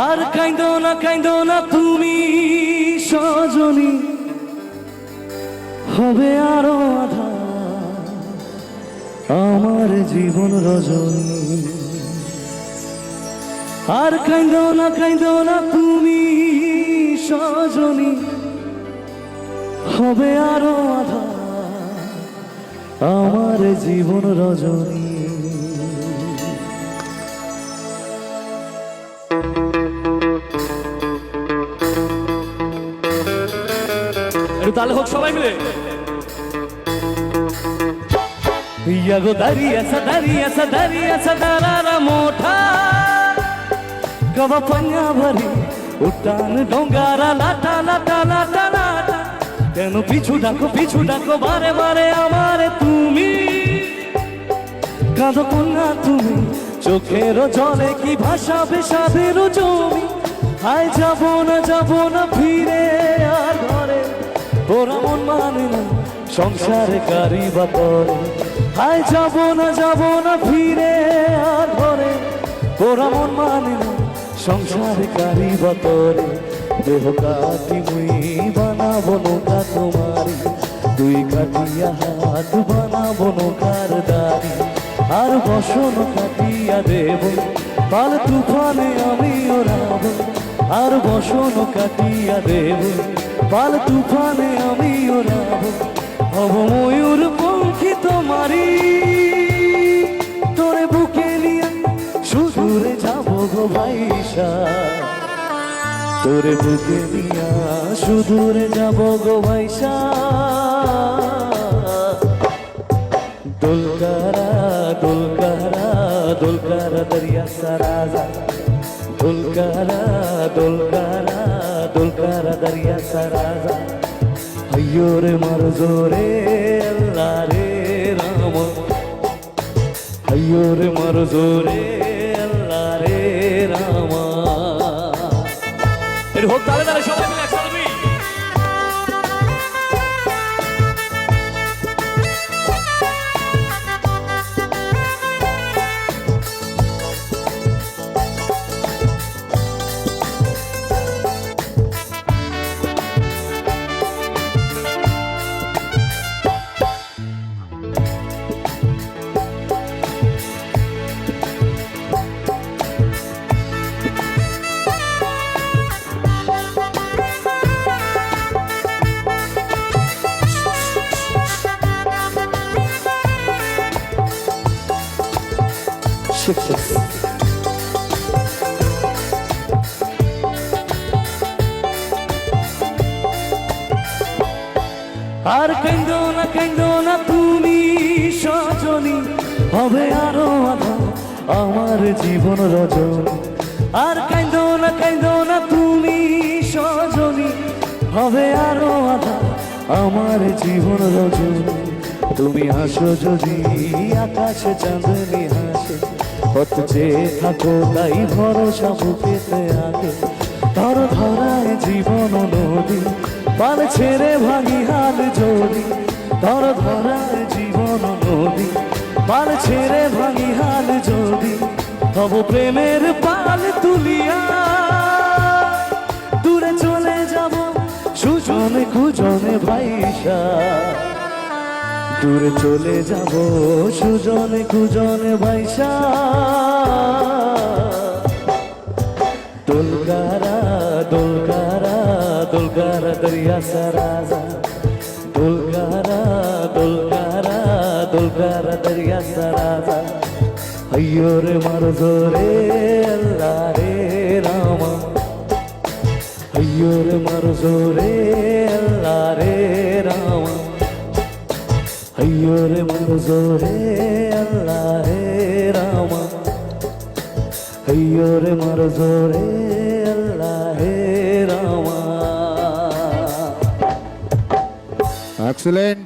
আর কাইন্দো না তুমি সজনী, হবে আরো আধা আমার জীবন রজনী। আর কাইন্দো না তুমি সজনী, হবে আরো আধা আমার জীবন রজনী। তাহলে হোক সবাই মিলে। या गो दरिया दारारा मोठा गवा पन्या भरी उठान डोंगारा लाटा लाटा लाटा लाटा। केन पिछू डाको बारे बारे आमारे तुमी काঁদো কন্যা তুমি চোখের জলে কি ভাষা বেশাদের জমি। হায় যাব না ফিরে আর ঘরে, ওরা মন মানে না সংসারে কারি বাতরে। হায় যাব না ফিরে আর ঘরে, ওরা মন মানে না সংসারে কারি বাতরে। দেহ কাটি মুই বানাবো নৌকা তোমারি, দুই কাটিয়া হাত বানাবো নৌকার দাড়ি। আর বসন কাটিয়া দেব পাল তুফানে আমি ওড়াবো। আর বসন কাটিয়া দেব পাল তুফানে আমি ওড়াবো। হব ময়ূর পঙ্খী তোমারি, তোরে বুকে নিয়ে সুদূরে যাব গো ভাইসা। তোরে বুকে নিয়া সুদূরে যাব গো ভাইসা। दुलकारा दुलकारा दुलकारा दरिया सराजा, दुलकारा दुलकारा दुलकारा दरिया सराजा। अय्यो रे मर जोरे अल्लाह रे राम, अय्यो रे मर जोरे अल्लाह रे राम। এর হোক তালে তালে সবাই মিলে একসাথে বলি। আর কাইন্দো না তুমি সজনী, হবে আরো আধা আমার জীবন রজনী। আর কাইন্দো না তুমি সজনী, হবে আরো আধা আমার জীবন রজনী। তুমি হাসো যদি আকাশে চাঁদনি হাসে, পথ চেয়ে থাকো তাই ভরসা বুকেতে আগে। ধরায় জীবন নদী পাল ছেড়ে ভাঙি হাল জড়ি। ধরায় জীবন নদী পাল ছেড়ে ভাঙি হাল জড়ি। তব প্রেমের পাল তুলিয়া দূরে চলে যাব সুজনে কুজনে ভাইসা। দূরে চলে যাব সুজনে কুজনে ভাইসা। दुलकारा दुलकारा दुलकारा दरिया सराजा, दुलकारा दुलकारा दुलकारा दरिया सराजा। अय्यो रे मर जोरे अल्लाह रे राम, अय्यो रे मर जोरे अल्लाह रे राम, अय्यो रे मर जोरे अल्लाह रे राम, अय्यो रे मर जोरे अल्लाह रे रामा। Excellent.